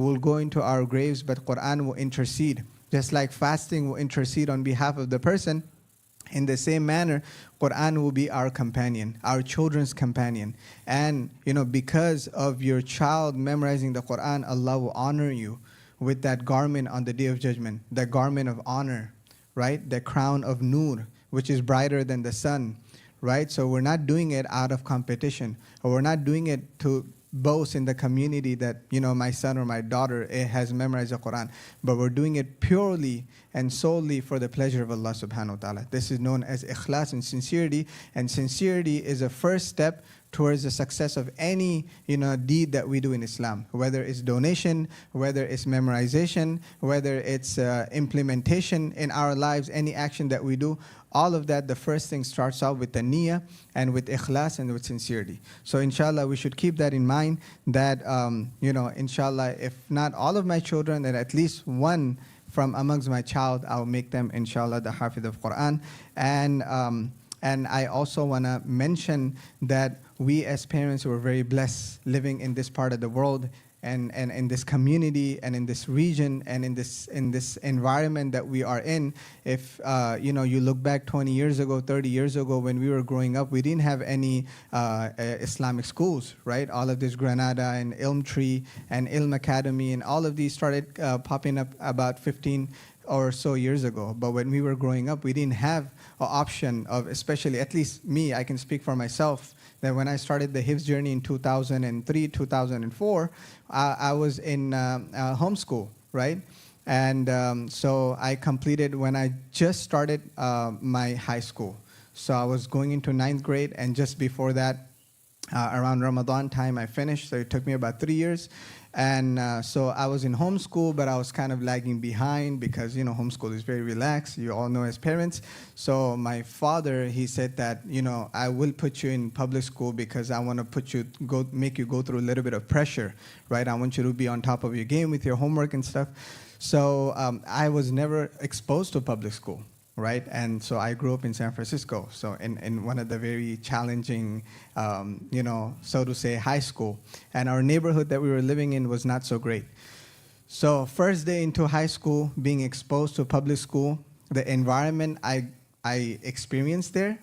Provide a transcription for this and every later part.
will go into our graves, but Quran will intercede. Just like fasting will intercede on behalf of the person, in the same manner, Quran will be our companion, our children's companion. And, because of your child memorizing the Quran, Allah will honor you with that garment on the Day of Judgment, the garment of honor, right? The crown of Nur, which is brighter than the sun, right? So we're not doing it out of competition, or we're not doing it to boast in the community that, my son or my daughter has memorized the Quran, but we're doing it purely and solely for the pleasure of Allah subhanahu wa ta'ala. This is known as ikhlas and sincerity is a first step towards the success of any deed that we do in Islam, whether it's donation, whether it's memorization, whether it's implementation in our lives, any action that we do. All of that, the first thing starts out with the niyyah and with ikhlas and with sincerity. So inshallah, we should keep that in mind that, inshallah, if not all of my children, then at least one from amongst my child, I'll make them, inshallah, the Hifdh of Quran. And I also want to mention that we as parents were very blessed living in this part of the world, and in this community and in this region and in this environment that we are in. If you look back 20 years ago, 30 years ago, when we were growing up, we didn't have any Islamic schools, right? All of this Granada and Ilm Tree and Ilm Academy and all of these started popping up about 15 or so years ago. But when we were growing up, we didn't have an option of, especially, at least me, I can speak for myself, that when I started the Hifdh journey in 2003, 2004, I was in homeschool, right? And so I completed when I just started my high school. So I was going into 9th grade, and just before that, around Ramadan time, I finished. So it took me about 3 years. And so I was in homeschool, but I was kind of lagging behind because, homeschool is very relaxed. You all know as parents. So my father, he said that, I will put you in public school because I want to make you go through a little bit of pressure, right? I want you to be on top of your game with your homework and stuff. So I was never exposed to public school, right? And so I grew up in San Francisco, so in one of the very challenging, so to say, high school. And our neighborhood that we were living in was not so great. So first day into high school, being exposed to public school, the environment I experienced there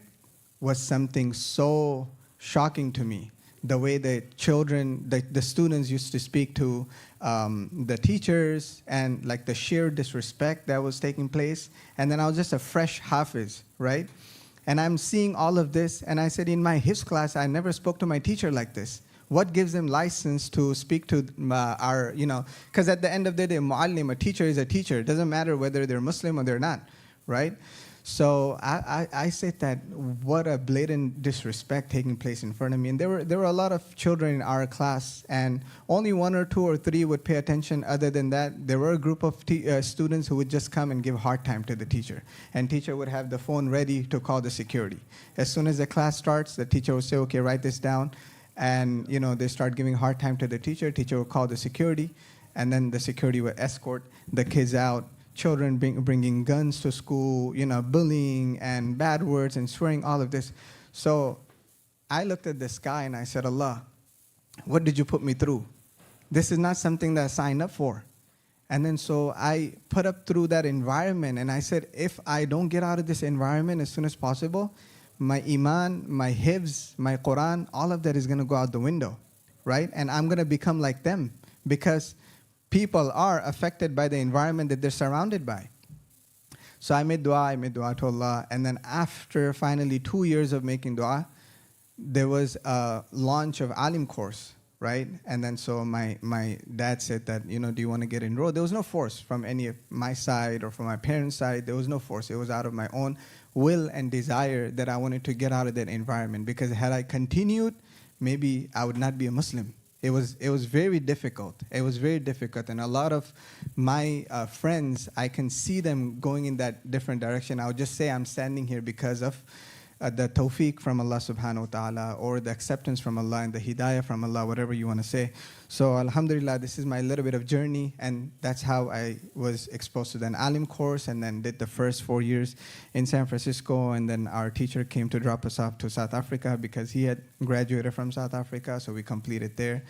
was something so shocking to me. The way the children, the students used to speak to the teachers, and like the sheer disrespect that was taking place. And then I was just a fresh Hafiz, right? And I'm seeing all of this, and I said in my Hifdh class, I never spoke to my teacher like this. What gives them license to speak to our, because at the end of the day, mu'allim, a teacher is a teacher. It doesn't matter whether they're Muslim or they're not, right? So I said that what a blatant disrespect taking place in front of me. And there were a lot of children in our class, and only 1 or 2 or 3 would pay attention. Other than that, there were a group of students who would just come and give hard time to the teacher. And teacher would have the phone ready to call the security. As soon as the class starts, the teacher would say, okay, write this down. And they start giving hard time to the teacher. Teacher would call the security, and then the security would escort the kids out. Children bringing guns to school, bullying and bad words and swearing, all of this. So I looked at the sky and I said, Allah, what did you put me through? This is not something that I signed up for. And then so I put up through that environment, and I said, if I don't get out of this environment as soon as possible, my iman, my hifz, my Quran, all of that is going to go out the window, right? And I'm going to become like them, because people are affected by the environment that they're surrounded by. So I made dua to Allah. And then after finally 2 years of making dua, there was a launch of Alim course, right? And then so my dad said that, do you want to get enrolled? There was no force from any of my side or from my parents' side. There was no force. It was out of my own will and desire that I wanted to get out of that environment, because had I continued, maybe I would not be a Muslim. It was very difficult. It was very difficult. And a lot of my friends, I can see them going in that different direction. I would just say I'm standing here because of the tawfiq from Allah subhanahu wa ta'ala, or the acceptance from Allah and the hidayah from Allah, whatever you want to say. So alhamdulillah, this is my little bit of journey, and that's how I was exposed to the Alim course, and then did the first 4 years in San Francisco. And then our teacher came to drop us off to South Africa because he had graduated from South Africa, so we completed there.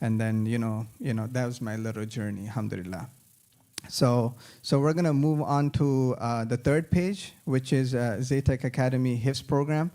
And then, that was my little journey, alhamdulillah. So we're going to move on to the third page, which is Zaytech Academy Hifdh program.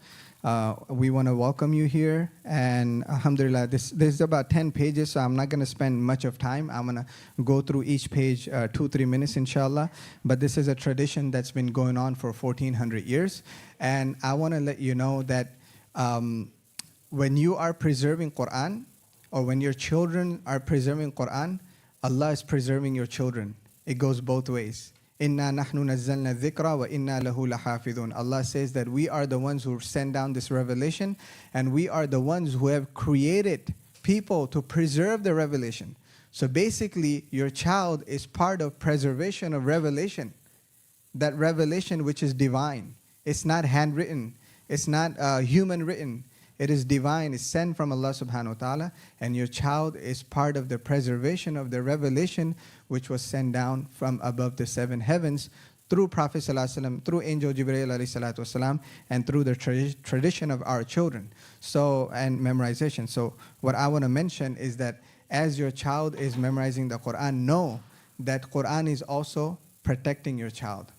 We want to welcome you here. And alhamdulillah, this is about 10 pages, so I'm not going to spend much of time. I'm going to go through each page 2-3 minutes, inshallah. But this is a tradition that's been going on for 1400 years. And I want to let you know that when you are preserving Quran, or when your children are preserving Quran, Allah is preserving your children. It goes both ways. Inna nahnu nazzalna dhikra wa inna lahu lahafidhun. Allah says that we are the ones who send down this revelation, and we are the ones who have created people to preserve the revelation. So basically, your child is part of preservation of revelation. That revelation which is divine. It's not handwritten. It's not human written. It is divine. It's sent from Allah subhanahu wa ta'ala. And your child is part of the preservation of the revelation which was sent down from above the 7 heavens through Prophet sallallahu alaihi wasallam, through Angel Jibreel alayhi salatu wasalam, and through the tradition of our children. So, and memorization. So what I want to mention is that as your child is memorizing the Quran, know that Quran is also protecting your child.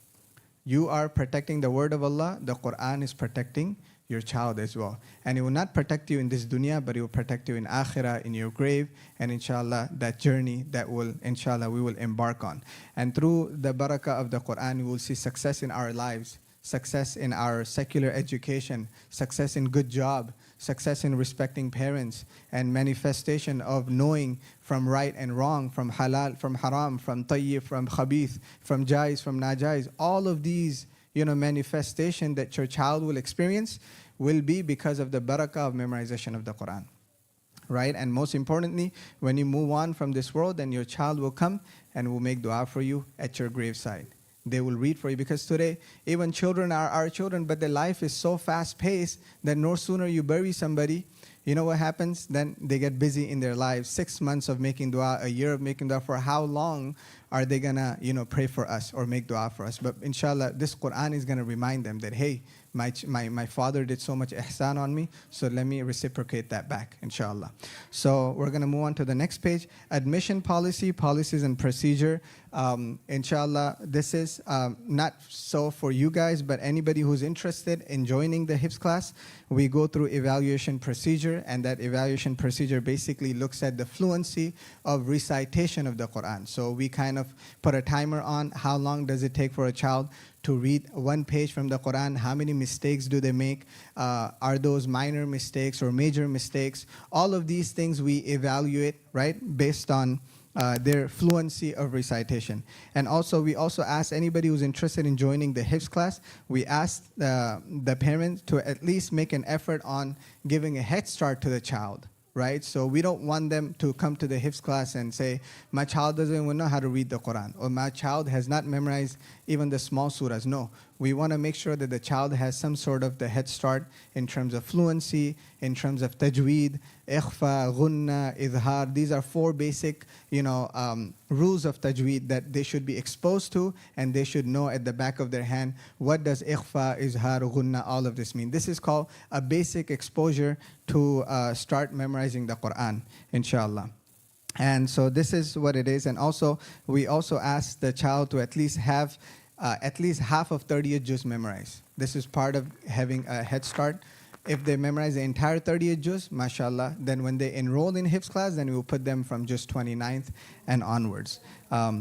You are protecting the word of Allah. The Quran is protecting your child as well. And it will not protect you in this dunya, but it will protect you in akhirah, in your grave, and inshallah, that journey that will, inshallah, we will embark on. And through the barakah of the Quran, we will see success in our lives, success in our secular education, success in good job, success in respecting parents, and manifestation of knowing from right and wrong, from halal, from haram, from tayyib, from khabith, from jais, from najais. All of these manifestation that your child will experience will be because of the barakah of memorization of the Quran. Right? And most importantly, when you move on from this world, then your child will come and will make dua for you at your graveside. They will read for you, because today, even children are our children, but their life is so fast-paced that no sooner you bury somebody, you know what happens? Then they get busy in their lives. 6 months of making dua, a year of making dua. For how long are they gonna, pray for us or make dua for us? But inshallah, this Quran is gonna remind them that, hey, my father did so much ihsan on me, so let me reciprocate that back, inshallah. So we're gonna move on to the next page. Admission policy, policies and procedure. Inshallah, this is not so for you guys, but anybody who's interested in joining the Hifdh class. We go through evaluation procedure, and that evaluation procedure basically looks at the fluency of recitation of the Quran. So we kind of put a timer on how long does it take for a child to read one page from the Quran, how many mistakes do they make, are those minor mistakes or major mistakes. All of these things we evaluate, right, based on their fluency of recitation. And also, we also ask anybody who's interested in joining the Hifdh class, we ask the parents to at least make an effort on giving a head start to the child. Right? So we don't want them to come to the Hifdh class and say, my child doesn't even know how to read the Quran, or my child has not memorized even the small surahs. No, we want to make sure that the child has some sort of the head start in terms of fluency, in terms of tajweed, ikhfa, ghunna, idhar. These are 4 basic, rules of tajweed that they should be exposed to, and they should know at the back of their hand, what does ikhfa, izhar, ghunna, all of this mean. This is called a basic exposure to start memorizing the Quran, inshallah. And so this is what it is. And also, we also ask the child to at least have at least half of 30th juz memorized. This is part of having a head start. If they memorize the entire 30th juz, mashallah, then when they enroll in Hifdh class, then we will put them from juz 29th and onwards.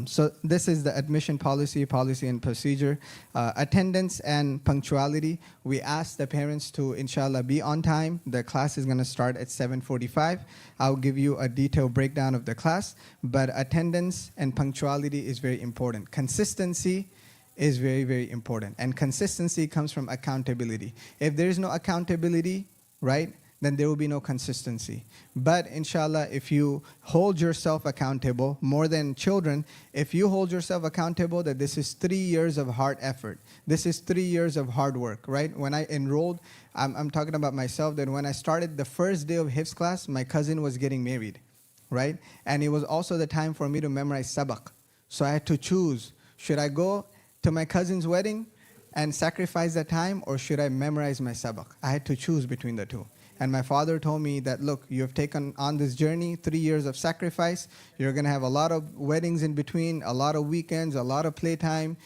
So this is the admission policy and procedure. Attendance and punctuality. We ask the parents to, inshallah, be on time. The class is going to start at 7:45. I'll give you a detailed breakdown of the class. But attendance and punctuality is very important. Consistency is very, very important. And consistency comes from accountability. If there is no accountability, right, then there will be no consistency. But inshallah, if you hold yourself accountable, more than children, if you hold yourself accountable that this is 3 years of hard effort, this is 3 years of hard work, right? When I enrolled, I'm talking about myself, that when I started the first day of Hifdh class, my cousin was getting married, right? And it was also the time for me to memorize sabaq. So I had to choose, should I go to my cousin's wedding and sacrifice that time, or should I memorize my sabaq? I had to choose between the two. And my father told me that, look, you have taken on this journey, 3 years of sacrifice. You're going to have a lot of weddings in between, a lot of weekends, a lot of playtime,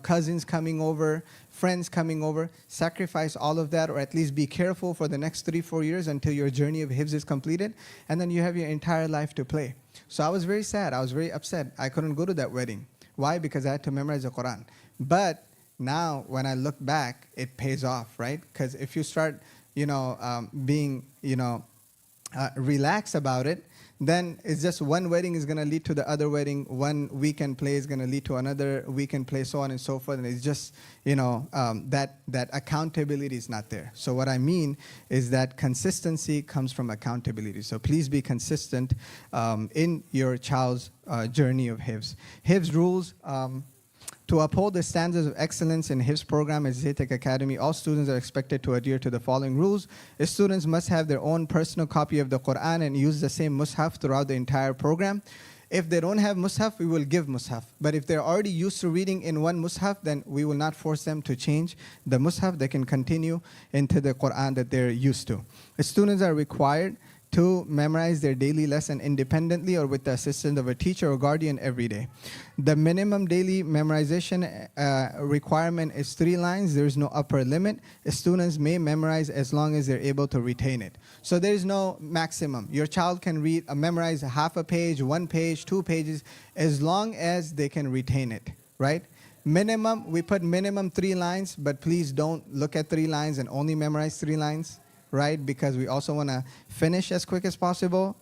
cousins coming over, friends coming over. Sacrifice all of that, or at least be careful for the next 3-4 years until your journey of Hifdh is completed. And then you have your entire life to play. So I was very sad. I was very upset. I couldn't go to that wedding. Why? Because I had to memorize the Quran. But now when I look back, it pays off, right? Because if you start, being, relaxed about it, then it's just one wedding is going to lead to the other wedding. One weekend play is going to lead to another weekend play, so on and so forth. And it's just, that accountability is not there. So what I mean is that consistency comes from accountability. So please be consistent in your child's journey of Hifdh. Hifdh rules. To uphold the standards of excellence in Hifdh program at Zaytech Academy, all students are expected to adhere to the following rules. Students must have their own personal copy of the Quran and use the same mushaf throughout the entire program. If they don't have mushaf, we will give mushaf. But if they're already used to reading in one mushaf, then we will not force them to change the mushaf. They can continue into the Quran that they're used to. The students are required to memorize their daily lesson independently or with the assistance of a teacher or guardian every day. The minimum daily memorization requirement is 3 lines. There is no upper limit. Students may memorize as long as they're able to retain it. So there is no maximum. Your child can memorize half a page, 1 page, 2 pages, as long as they can retain it, right? Minimum, we put minimum 3 lines, but please don't look at 3 lines and only memorize 3 lines. Right, because we also want to finish as quick as possible.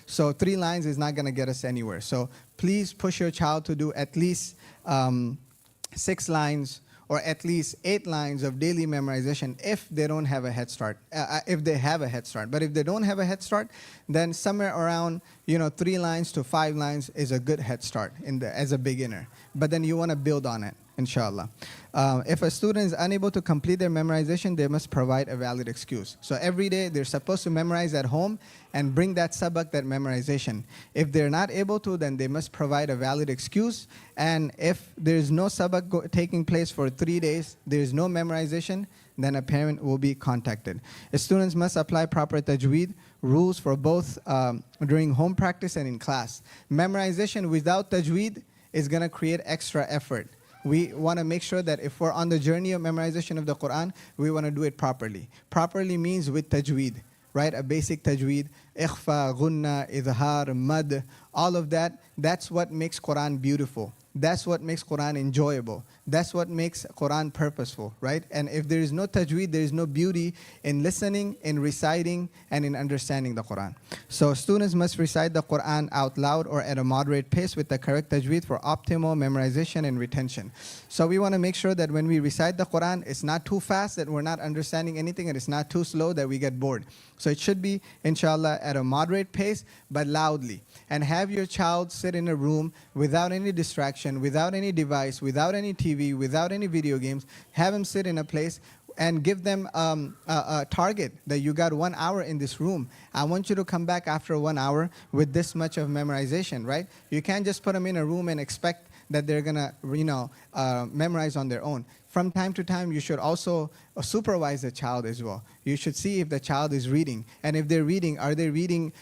So 3 lines is not going to get us anywhere. So please push your child to do at least 6 lines or at least 8 lines of daily memorization if they don't have a head start, if they have a head start. But if they don't have a head start, then somewhere around 3 lines to 5 lines is a good head start as a beginner. But then you want to build on it, inshallah. If a student is unable to complete their memorization, they must provide a valid excuse. So every day they're supposed to memorize at home and bring that sabak, that memorization. If they're not able to, then they must provide a valid excuse. And if there's no sabak taking place for 3 days, there's no memorization, then a parent will be contacted. Students must apply proper tajweed rules for both during home practice and in class. Memorization without tajweed is going to create extra effort. We want to make sure that if we're on the journey of memorization of the Quran, we want to do it properly. Properly means with tajweed, right? A basic tajweed, ikhfa, gunna, idhar, mad, all of that. That's what makes Quran beautiful. That's what makes Quran enjoyable. That's what makes Quran purposeful, right? And if there is no tajweed, there is no beauty in listening, in reciting, and in understanding the Quran. So students must recite the Quran out loud or at a moderate pace with the correct tajweed for optimal memorization and retention. So we want to make sure that when we recite the Quran, it's not too fast that we're not understanding anything, and it's not too slow that we get bored. So it should be, inshallah, at a moderate pace, but loudly. And have your child sit in a room without any distraction, without any device, without any TV, without any video games. Have them sit in a place and give them a target that you got 1 hour in this room. I want you to come back after 1 hour with this much of memorization, right? You can't just put them in a room and expect that they're going to, memorize on their own. From time to time, you should also supervise the child as well. You should see if the child is reading. And if they're reading, are they reading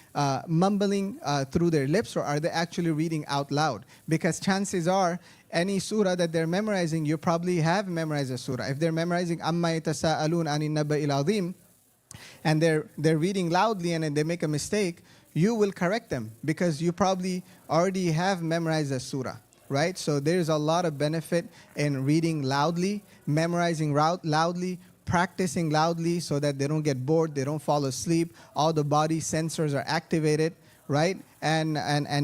mumbling through their lips, or are they actually reading out loud? Because chances are, any surah that they're memorizing, you probably have memorized a surah. If they're memorizing Amma yatasa'alun anin naba'il azim, and they're reading loudly and then they make a mistake, you will correct them because you probably already have memorized a surah. Right? So there's a lot of benefit in reading loudly, memorizing loudly, practicing loudly so that they don't get bored, they don't fall asleep, all the body sensors are activated, right? And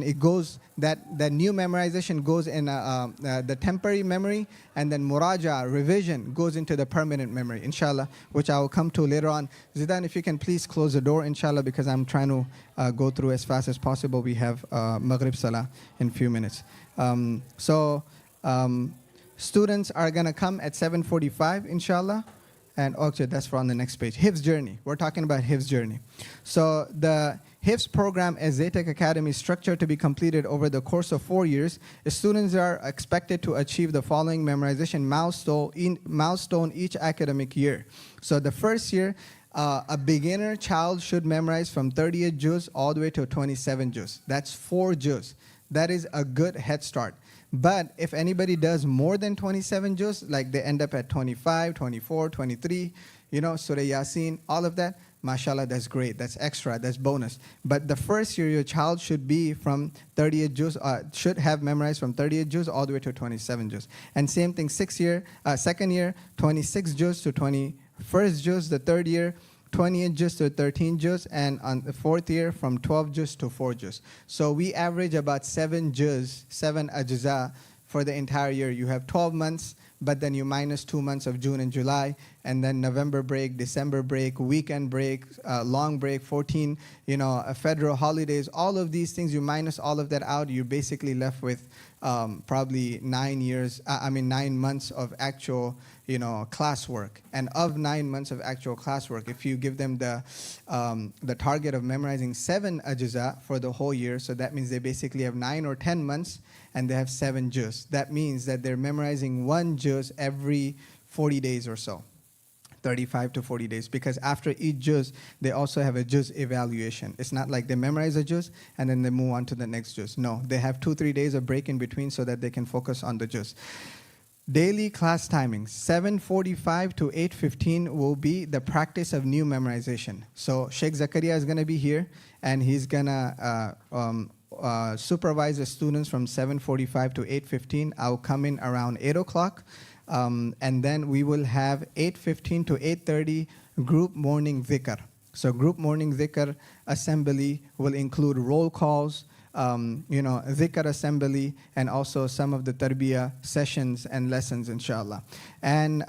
it goes, that new memorization goes in the temporary memory, and then muraja, revision, goes into the permanent memory, inshallah, which I will come to later on. Zidan, if you can please close the door, inshallah, because I'm trying to go through as fast as possible. We have Maghrib Salah in a few minutes. Students are going to come at 7:45, inshallah. And okay, that's for on the next page. Hifdh journey. We're talking about Hifdh journey. So the Hifdh program at Zaytech Academy is structured to be completed over the course of 4 years. The students are expected to achieve the following memorization milestone each academic year. So the first year, A beginner child should memorize from 38 juz all the way to 27 juz. That's 4 juz. That is a good head start. But if anybody does more than 27 juz, like they end up at 25, 24, 23, Surah Yasin, all of that, mashallah, that's great. That's extra. That's bonus. But the first year, your child should be from 38 juz, should have memorized from 38 juz all the way to 27 juz. And same thing, second year, 26 juz to 21st juz. The third year, 28 juz to 13 juz, and on the fourth year from 12 juz to 4 juz. So we average about 7 juz, 7 ajza for the entire year. You have 12 months, but then you minus 2 months of June and July, and then November break, December break, weekend break, long break, 14, federal holidays, all of these things, you minus all of that out, you're basically left with probably 9 months of actual classwork. And of 9 months of actual classwork, if you give them the target of memorizing 7 ajza for the whole year, so that means they basically have 9 or 10 months and they have 7 juz. That means that they're memorizing 1 juz every 40 days or so. 35 to 40 days, because after each juz, they also have a juz evaluation. It's not like they memorize a juz and then they move on to the next juz. No, they have 2-3 days of break in between so that they can focus on the juz. Daily class timings, 7:45 to 8:15 will be the practice of new memorization. So Sheikh Zakaria is going to be here, and he's going to supervise the students from 7:45 to 8:15. I'll come in around 8 o'clock. And then we will have 8:15 to 8:30 group morning dhikr. So group morning dhikr assembly will include roll calls, dhikr assembly, and also some of the tarbiyah sessions and lessons, inshallah. And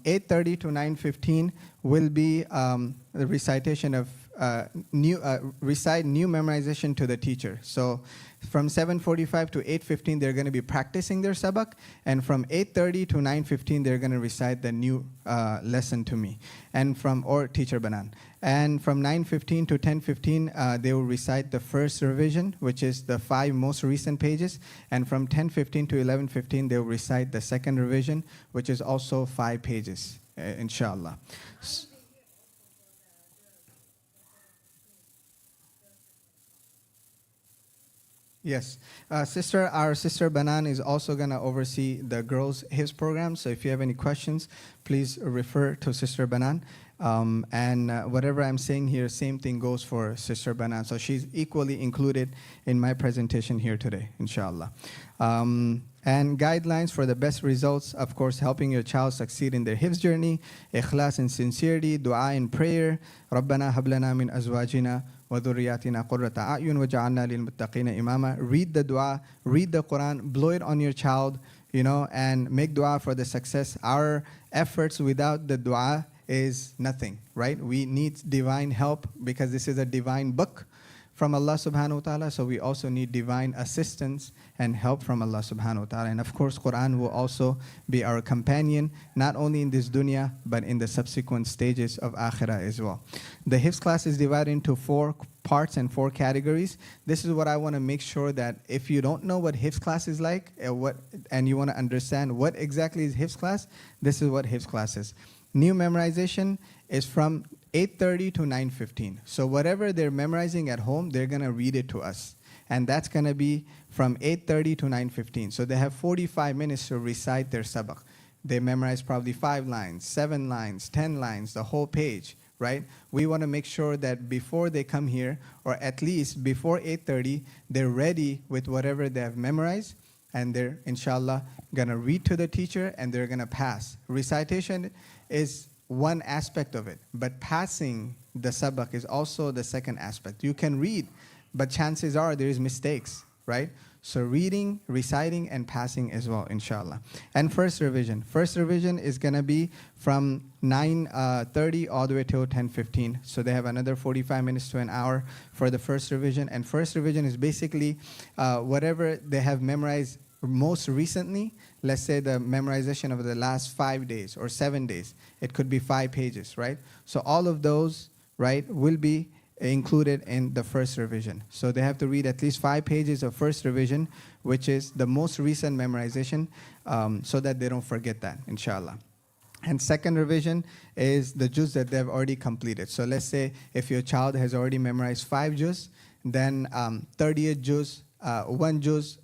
8:30 to 9:15 will be the recitation of recite new memorization to the teacher. So from 7:45 to 8:15, they're going to be practicing their sabak, and from 8:30 to 9:15, they're going to recite the new lesson to me, or teacher Banan. And from 9:15 to 10:15, they will recite the first revision, which is the 5 most recent pages, and from 10:15 to 11:15, they will recite the second revision, which is also 5 pages, inshallah. Yes. Our sister Banan is also going to oversee the girls' Hifdh program. So if you have any questions, please refer to Sister Banan. And whatever I'm saying here, same thing goes for Sister Banan. So she's equally included in my presentation here today, inshallah. And guidelines for the best results, of course, helping your child succeed in their Hifdh journey, ikhlas and sincerity, dua and prayer, رَبَّنَا هَبْ لَنَا مِنْ أَزْوَاجِنَا وَذُرِّيَّاتِنَا قُرَّةَ أَعْيُنٍ وَجَعَلْنَا لِلْمُتَّقِينَ إِمَامًا. Read the dua, read the Quran, blow it on your child, and make dua for the success. Our efforts without the dua is nothing, right? We need divine help because this is a divine book from Allah subhanahu wa ta'ala, so we also need divine assistance and help from Allah subhanahu wa ta'ala. And of course, Quran will also be our companion, not only in this dunya, but in the subsequent stages of akhirah as well. The Hifdh class is divided into 4 parts and 4 categories. This is what I want to make sure that if you don't know what Hifdh class is like, and you want to understand what exactly is Hifdh class, this is what Hifdh class is. New memorization is from 8:30 to 9:15. So whatever they're memorizing at home, they're going to read it to us. And that's going to be from 8:30 to 9:15. So they have 45 minutes to recite their sabak. They memorize probably 5 lines, 7 lines, 10 lines, the whole page, right? We want to make sure that before they come here, or at least before 8:30, they're ready with whatever they have memorized. And they're, inshallah, going to read to the teacher and they're going to pass. Recitation is one aspect of it, but passing the sabak is also the second aspect. You can read, but chances are there is mistakes, right? So reading, reciting, and passing as well, inshallah. And first revision. First revision is going to be from 9:30 all the way till 10:15. So they have another 45 minutes to an hour for the first revision. And first revision is basically whatever they have memorized most recently. Let's say the memorization of the last 5 days or 7 days. It could be 5 pages, right? So all of those, right, will be included in the first revision. So they have to read at least 5 pages of first revision, which is the most recent memorization, so that they don't forget that, inshallah. And second revision is the juz that they've already completed. So let's say if your child has already memorized 5 juz, then 30th juz, one juz,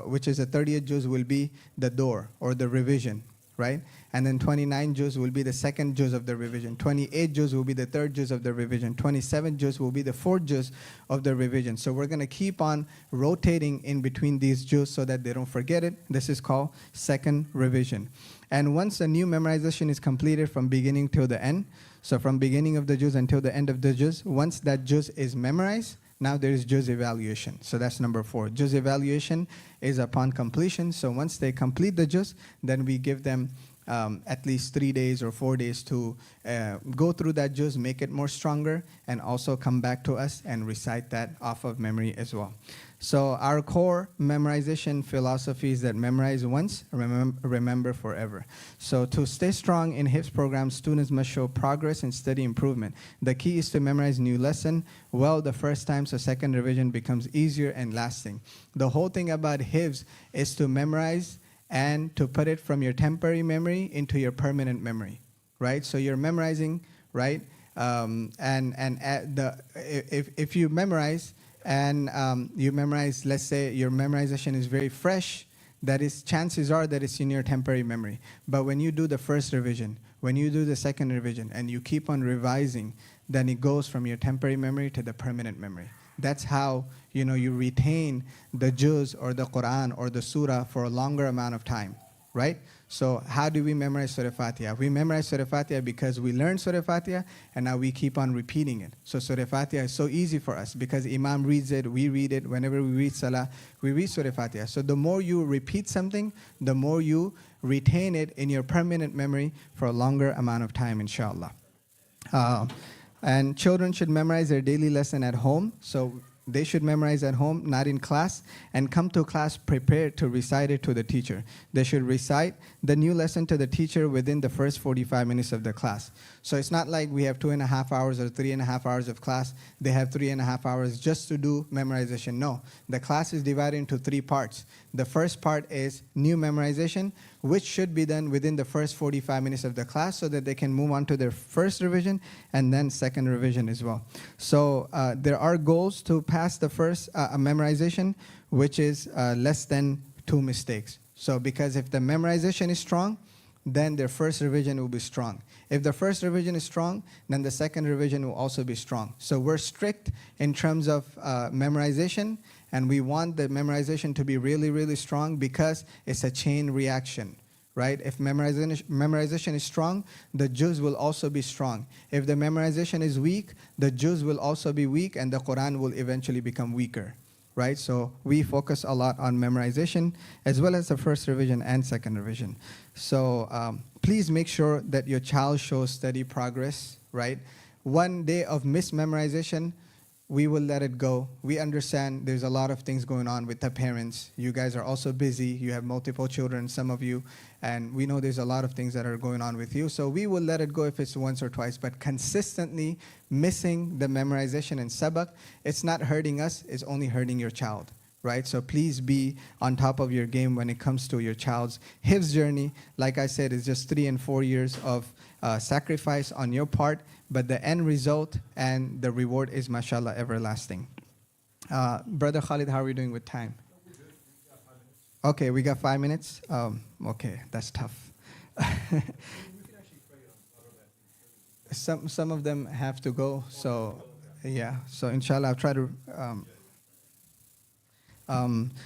which is the 30th juz, will be the door or the revision, right? And then 29 juz will be the second juz of the revision. 28 juz will be the third juz of the revision. 27 juz will be the fourth juz of the revision. So we're going to keep on rotating in between these juz so that they don't forget it. This is called second revision. And once a new memorization is completed from beginning till the end, so from beginning of the juz until the end of the juz, once that juz is memorized, now there is juz evaluation. So that's number 4. Juz evaluation is upon completion. So once they complete the juz, then we give them at least 3 days or 4 days to go through that juz, make it more stronger, and also come back to us and recite that off of memory as well. So our core memorization philosophy is that memorize once, remember forever. So to stay strong in Hifdh programs, students must show progress and steady improvement. The key is to memorize new lesson well the first time so second revision becomes easier and lasting. The whole thing about Hifdh is to memorize and to put it from your temporary memory into your permanent memory, right? So you're memorizing, right? If you memorize, and you memorize, let's say your memorization is very fresh, that is, chances are that it's in your temporary memory. But when you do the first revision, when you do the second revision, and you keep on revising, then it goes from your temporary memory to the permanent memory. That's how, you know, you retain the juz or the Quran or the surah for a longer amount of time, right? So how do we memorize Surah Fatiha? We memorize Surah Fatiha because we learned Surah Fatiha and now we keep on repeating it. So Surah Fatiha is so easy for us because Imam reads it, we read it. Whenever we read Salah, we read Surah Fatiha. So the more you repeat something, the more you retain it in your permanent memory for a longer amount of time, inshallah. And children should memorize their daily lesson at home. So they should memorize at home, not in class, and come to class prepared to recite it to the teacher. They should recite the new lesson to the teacher within the first 45 minutes of the class. So it's not like we have 2.5 hours or 3.5 hours of class. They have 3.5 hours just to do memorization. No, the class is divided into 3 parts. The first part is new memorization, which should be done within the first 45 minutes of the class so that they can move on to their first revision and then second revision as well. So there are goals to pass the first memorization, which is less than 2 mistakes. So because if the memorization is strong, then their first revision will be strong. If the first revision is strong, then the second revision will also be strong. So we're strict in terms of memorization, and we want the memorization to be really, really strong because it's a chain reaction, right? If memorization is strong, the juz will also be strong. If the memorization is weak, the juz will also be weak, and the Quran will eventually become weaker, right? So we focus a lot on memorization as well as the first revision and second revision. So please make sure that your child shows steady progress, right? One day of mismemorization, we will let it go. We understand there's a lot of things going on with the parents. You guys are also busy. You have multiple children, some of you, and we know there's a lot of things that are going on with you. So we will let it go if it's once or twice, but consistently missing the memorization and sabak, it's not hurting us, it's only hurting your child, right? So please be on top of your game when it comes to your child's Hifdh journey. Like I said, it's just 3 and 4 years of sacrifice on your part, but the end result and the reward is, mashallah, everlasting. Brother Khalid, how are we doing with time? Okay, we got 5 minutes? Okay, that's tough. Some of them have to go, so yeah. So inshallah, I'll try to...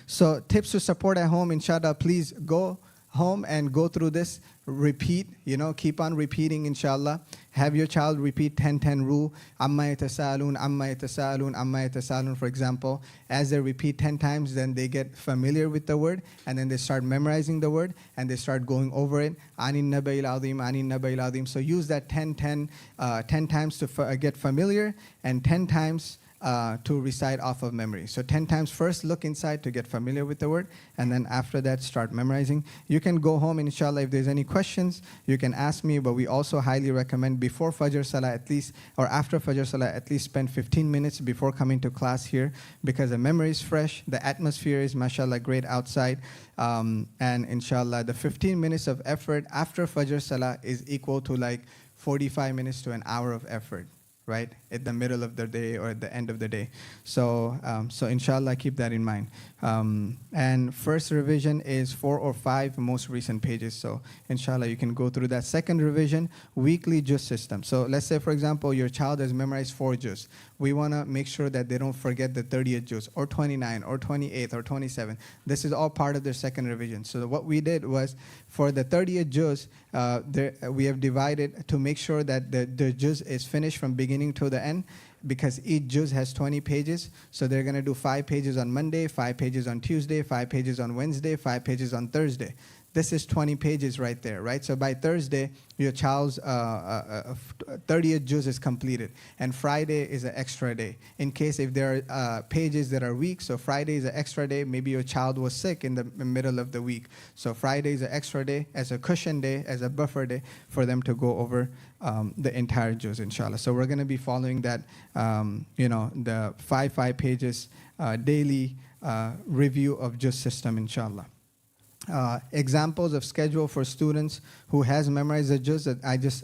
so tips to support at home, inshallah, please go home and go through this, repeat, keep on repeating, inshallah. Have your child repeat 10-10 rule, amma yatasaalun, amma yatasaalun, amma yatasaalun, for example. As they repeat 10 times, then they get familiar with the word, and then they start memorizing the word, and they start going over it. Anin nabayil azim, anin nabayil azim. So use that 10 times to get familiar, and 10 times to recite off of memory. So 10 times first look inside to get familiar with the word, and then after that start memorizing. You can go home, inshallah, if there's any questions, you can ask me, but we also highly recommend before Fajr Salah at least, or after Fajr Salah, at least spend 15 minutes before coming to class here, because the memory is fresh, the atmosphere is, mashallah, great outside, and inshallah, the 15 minutes of effort after Fajr Salah is equal to like 45 minutes to an hour of effort, right, at the middle of the day or at the end of the day. So, so inshallah, keep that in mind. And first revision is 4 or 5 most recent pages. So inshallah, you can go through that. Second revision, weekly juz system. So let's say, for example, your child has memorized 4 juz. We want to make sure that they don't forget the 30th juz or 29 or 28 or 27. This is all part of their second revision. So what we did was, for the 30th juz, we have divided to make sure that the juz is finished from beginning to the end, because each juz has 20 pages. So they're going to do 5 pages on Monday, 5 pages on Tuesday, 5 pages on Wednesday, 5 pages on Thursday. This is 20 pages right there, right? So by Thursday, your child's 30th juz is completed. And Friday is an extra day. In case if there are pages that are weak, so Friday is an extra day. Maybe your child was sick in the middle of the week. So Friday is an extra day as a cushion day, as a buffer day for them to go over the entire juz, inshallah. So we're going to be following that, the 5 pages daily review of juz system, inshallah. Examples of schedule for students who has memorized the juz. That I just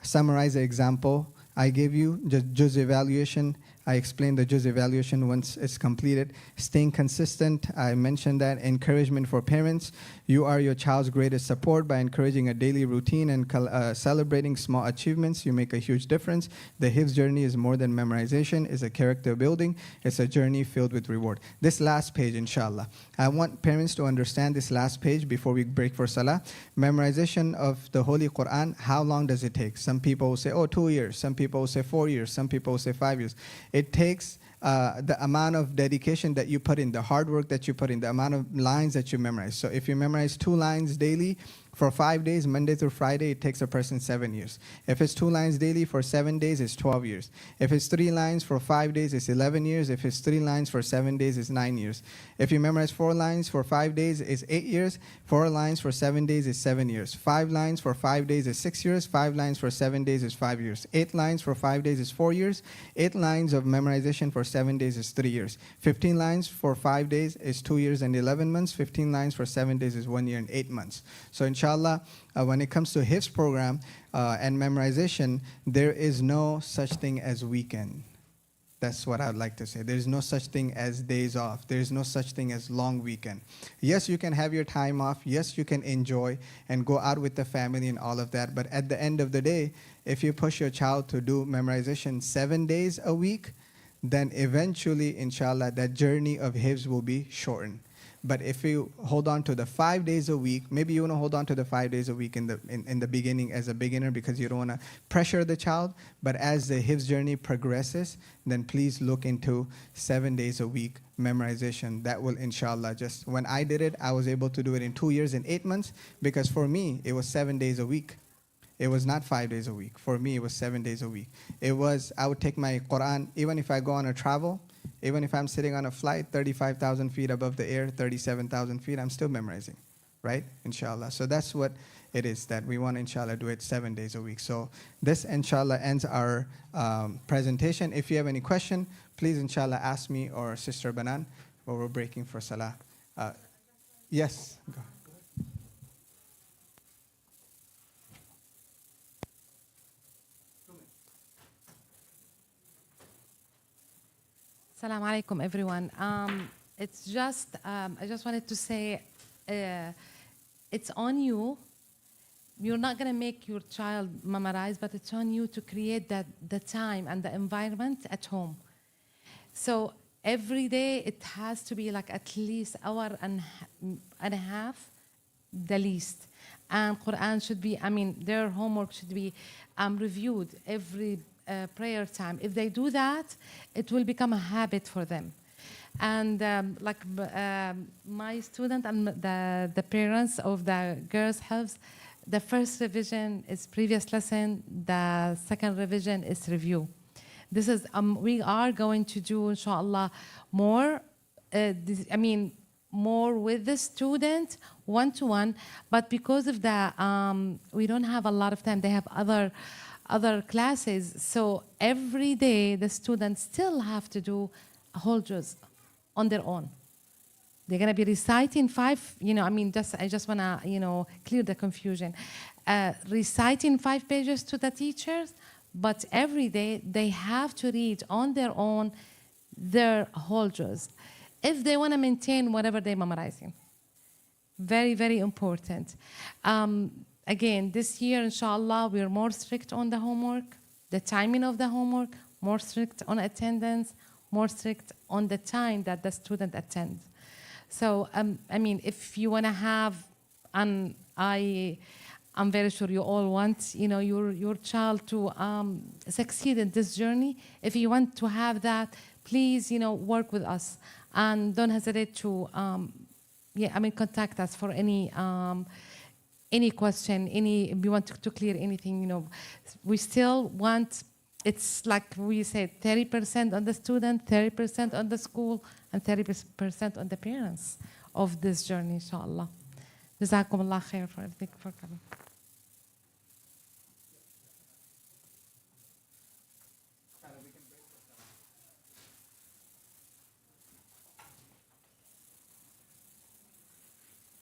summarize the example I gave you. Just juz evaluation. I explained the juz evaluation once it's completed. Staying consistent, I mentioned that. Encouragement for parents. You are your child's greatest support. By encouraging a daily routine and celebrating small achievements, you make a huge difference. The Hifdh journey is more than memorization. It's a character building. It's a journey filled with reward. This last page, inshallah. I want parents to understand this last page before we break for Salah. Memorization of the Holy Quran, how long does it take? Some people will say, 2 years. Some people will say 4 years. Some people will say 5 years. It takes the amount of dedication that you put in, the hard work that you put in, the amount of lines that you memorize. So if you memorize 2 lines daily for 5 days, Monday through Friday, it takes a person 7 years. If it's 2 lines daily for 7 days, it's 12 years. If it's 3 lines for 5 days, it's 11 years. If it's 3 lines for 7 days, it's 9 years. If you memorize 4 lines for 5 days, it's 8 years. 4 lines for 7 days is 7 years. 5 lines for 5 days is 6 years. 5 lines for 7 days is 5 years. 8 lines for 5 days is 4 years. 8 lines of memorization for 7 days is 3 years. 15 lines for 5 days is 2 years and 11 months. 15 lines for 7 days is 1 year and 8 months. So inshallah, when it comes to Hifdh program and memorization, there is no such thing as weekend. That's what I'd like to say. There's no such thing as days off. There's no such thing as long weekend. Yes, you can have your time off. Yes, you can enjoy and go out with the family and all of that. But at the end of the day, if you push your child to do memorization 7 days a week, then eventually, inshallah, that journey of Hifdh will be shortened. But if you hold on to the 5 days a week, maybe you want to hold on to the 5 days a week in the beginning as a beginner because you don't want to pressure the child. But as the Hifdh journey progresses, then please look into 7 days a week memorization. That will, inshallah, just when I did it, I was able to do it in 2 years and 8 months because for me, it was 7 days a week. It was not 5 days a week. For me, it was 7 days a week. It was, I would take my Quran, even if I go on a travel, even if I'm sitting on a flight 35,000 feet above the air, 37,000 feet, I'm still memorizing, right? Inshallah. So that's what it is that we want, inshallah, do it 7 days a week. So this, inshallah, ends our presentation. If you have any question, please, inshallah, ask me or Sister Banan, or we're breaking for Salah. Yes, go. Assalamu alaikum, everyone. It's just, I just wanted to say, it's on you. You're not going to make your child memorize, but it's on you to create the time and the environment at home. So every day it has to be like at least hour and a half, the least. And Quran should be, their homework should be reviewed every prayer time. If they do that, it will become a habit for them. And my student and the parents of the girls' Hifdh, the first revision is previous lesson, the second revision is review. This is we are going to do, inshallah, more. More with the student, one-to-one. But because of the we don't have a lot of time. They have other classes, so every day the students still have to do a whole juz on their own. They're gonna be reciting 5. I just wanna clear the confusion. Reciting 5 pages to the teachers, but every day they have to read on their own their whole juz if they want to maintain whatever they're memorizing. Very, very important. Again, this year, inshallah, we're more strict on the homework, the timing of the homework, more strict on attendance, more strict on the time that the student attends. So, if you want to have, and I'm very sure you all want, your child to succeed in this journey. If you want to have that, please, work with us, and don't hesitate to, contact us for any question, if you want to clear anything. We still want. It's like we said, 30% on the student, 30% on the school, and 30% on the parents of this journey, inshallah. Jazakum Allah khair for everything for coming.